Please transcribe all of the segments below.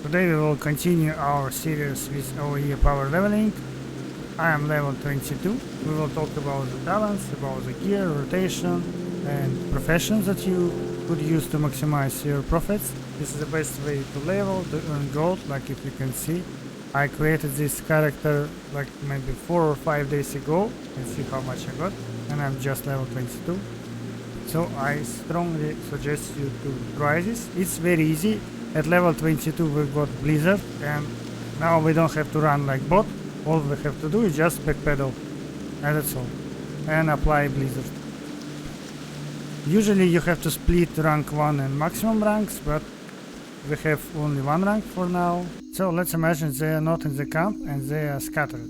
Today we will continue our series with AOE power leveling. I am level 22. We will talk about the talents, about the gear, rotation and professions that you could use to maximize your profits. This is the best way to level, to earn gold, like if you can see. I created this character like maybe 4 or 5 days ago and see how much I got, and I'm just level 22. So I strongly suggest you to try this. It's very easy. At level 22 we got Blizzard, and now we don't have to run like bot. All we have to do is just backpedal, and that's all, and apply Blizzard. Usually you have to split rank 1 and maximum ranks, but we have only one rank for now. So let's imagine they are not in the camp and they are scattered.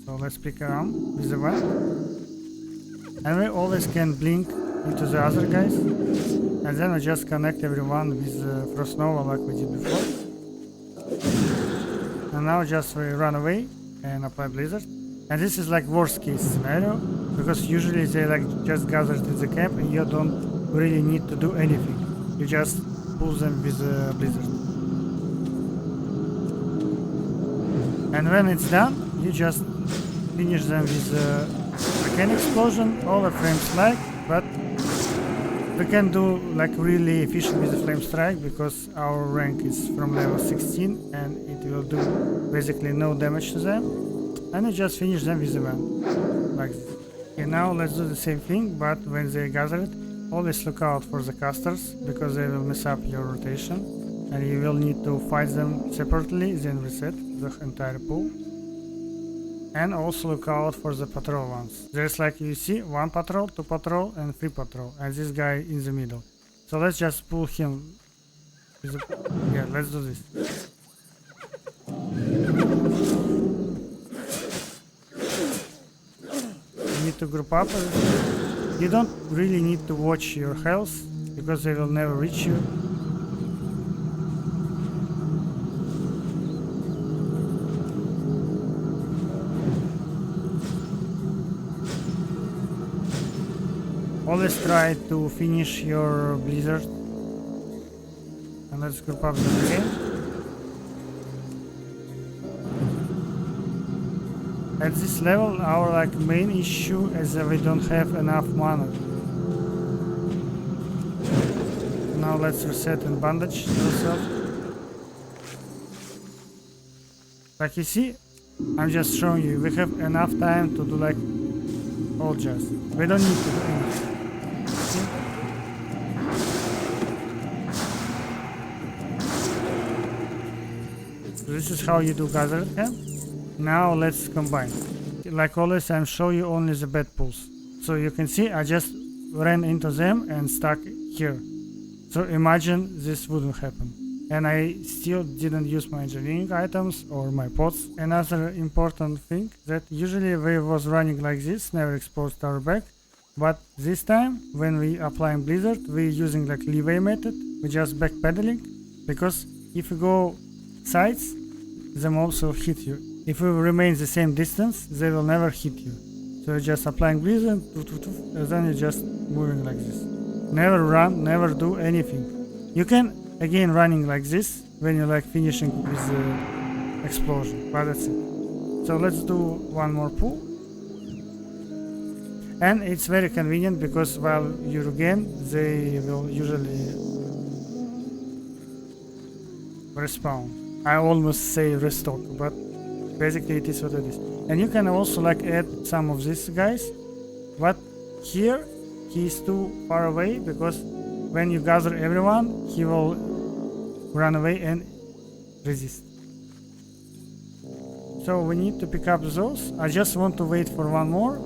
So let's pick around with the one. And we always can blink into the other guys. And then we just connect everyone with Frost Nova like we did before. And now just we run away and apply Blizzard. And this is like worst case scenario, because usually they like just gathered in the camp and you don't really need to do anything. You just pull them with Blizzard. And when it's done, you just finish them with Arcane Explosion, all the Flame Strike, but we can do like really efficient with the Flame Strike because our rank is from level 16 and it will do basically no damage to them. And you just finish them with the one, like this. Okay, now let's do the same thing, but when they gather it, always look out for the casters because they will mess up your rotation and you will need to fight them separately, then reset the entire pool. And also look out for the patrol ones. There's like you see 1 patrol, 2 patrol and 3 patrol, and this guy in the middle. So let's just pull him. Yeah, let's do this. You need to group up. You don't really need to watch your health because they will never reach you. Always try to finish your Blizzard. And let's group up them again. At this level our like main issue is that we don't have enough mana. Now let's reset and bandage ourselves. Like you see, I'm just showing you, we have enough time to do like all just. We don't need to do anything. So this is how you do gathered camp. Now let's combine. Like always, I'm showing you only the bad pulls. So you can see I just ran into them and stuck here. So imagine this wouldn't happen. And I still didn't use my engineering items or my pots. Another important thing that usually we was running like this, never exposed our back. But this time when we applying Blizzard, we using like leeway method. We just backpedaling, because if you go sides, the mobs will hit you. If we remain the same distance, they will never hit you. So you're just applying Blizzard, and then you're just moving like this. Never run, never do anything. You can again running like this when you're like finishing with the explosion, but that's it. So let's do one more pull. And it's very convenient because while you regain, they will usually respawn. I almost say restock, but basically it is what it is. And you can also like add some of these guys, but here he is too far away because when you gather everyone, he will run away and resist. So we need to pick up those. I just want to wait for one more.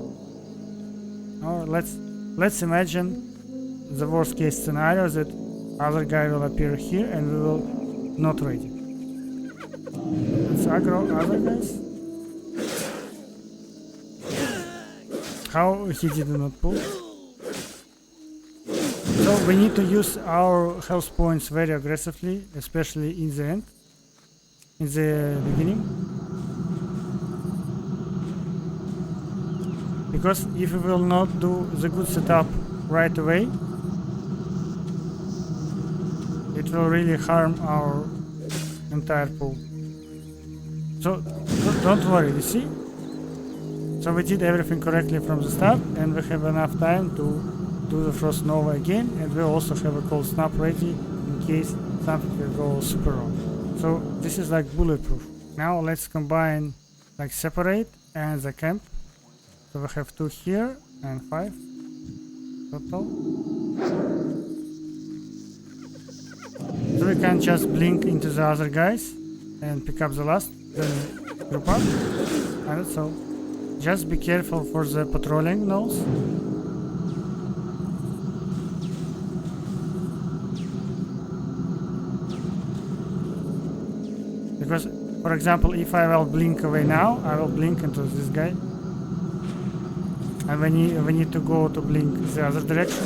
Or let's imagine the worst case scenario that other guy will appear here and we will not ready. Let's aggro other guys. How he did not pull. So we need to use our health points very aggressively, especially in the end, in the beginning. Because if we will not do the good setup right away, it will really harm our entire pool. So don't worry, you see? So we did everything correctly from the start, and we have enough time to do the Frost Nova again, and we also have a cold snap ready in case something will go super wrong. So this is like bulletproof. Now let's combine like separate and the camp. So we have 2 here and 5 total. So we can just blink into the other guys and pick up the last, then group up, and that's all. Just be careful for the patrolling nose. Because, for example, if I will blink away now, I will blink into this guy. And we need to go to blink the other direction.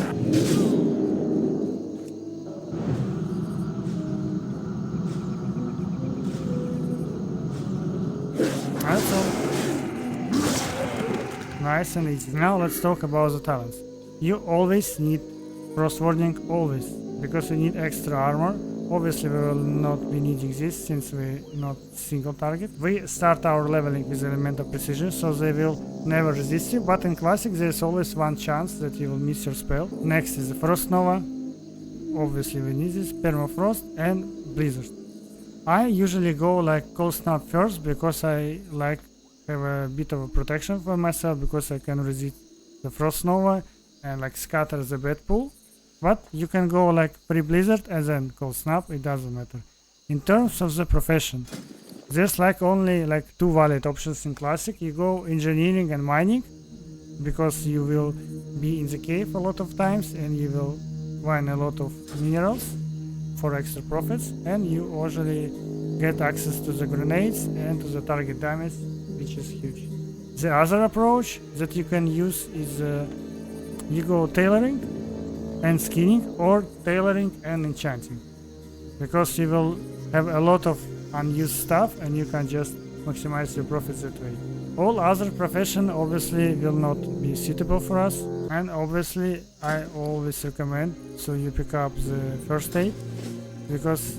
That's all. Nice and easy. Now let's talk about the talents. You always need Frost Warning, always, because you need extra armor. Obviously we will not be needing this since we're not single target. We start our leveling with elemental precision, so they will never resist you, but in classic there's always one chance that you will miss your spell. Next is the Frost Nova. Obviously we need this, Permafrost and Blizzard. I usually go like Cold Snap first because I like have a bit of a protection for myself, because I can resist the Frost Nova and like scatter the bed pool. But you can go like pre-Blizzard and then Cold Snap, it doesn't matter. In terms of the profession, there's like only like 2 valid options in classic. You go engineering and mining, because you will be in the cave a lot of times and you will mine a lot of minerals for extra profits, and you usually get access to the grenades and to the target damage, which is huge. The other approach that you can use is you go tailoring and skinning, or tailoring and enchanting, because you will have a lot of unused stuff and you can just maximize your profits that way. All other profession obviously will not be suitable for us, and obviously I always recommend so you pick up the first aid, because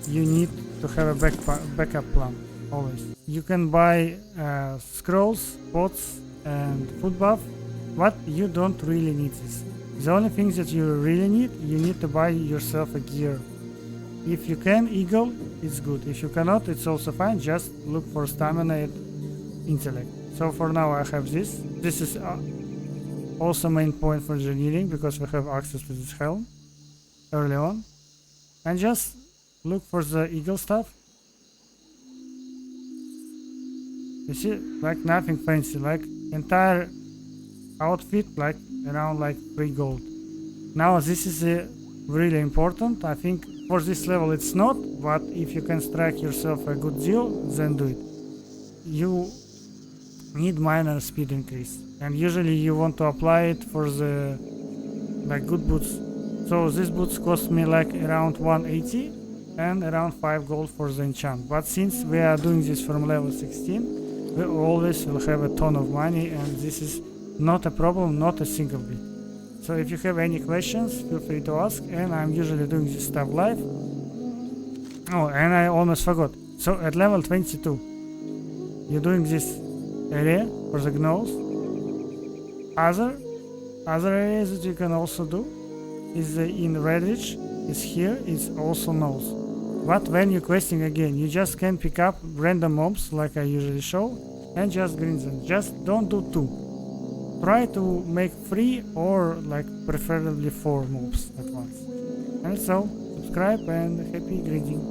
you need to have a backup plan always. You can buy scrolls, pots and food buff, but you don't really need this. The only things that you really need, you need to buy yourself a gear. If you can eagle, it's good. If you cannot, it's also fine. Just look for stamina and intellect. So for now I have this. This is also main point for engineering, because we have access to this helm early on. And just look for the eagle stuff. You see, like nothing fancy, like entire outfit like around like 3 gold. Now this is really important. I think for this level it's not, but if you can strike yourself a good deal, then do it. You need minor speed increase, and usually you want to apply it for the like good boots. So these boots cost me like around 180 and around 5 gold for the enchant, but since we are doing this from level 16, we always will have a ton of money, and this is not a problem, not a single bit. So if you have any questions, feel free to ask, and I'm usually doing this stuff live. Oh, and I almost forgot. So at level 22, you're doing this area for the gnolls. Other areas that you can also do is in Redwich, is here, is also gnolls. But when you're questing again, you just can pick up random mobs like I usually show and just grind them. Just don't do 2. Try to make 3 or like preferably 4 mobs at once. And so, subscribe and happy grinding.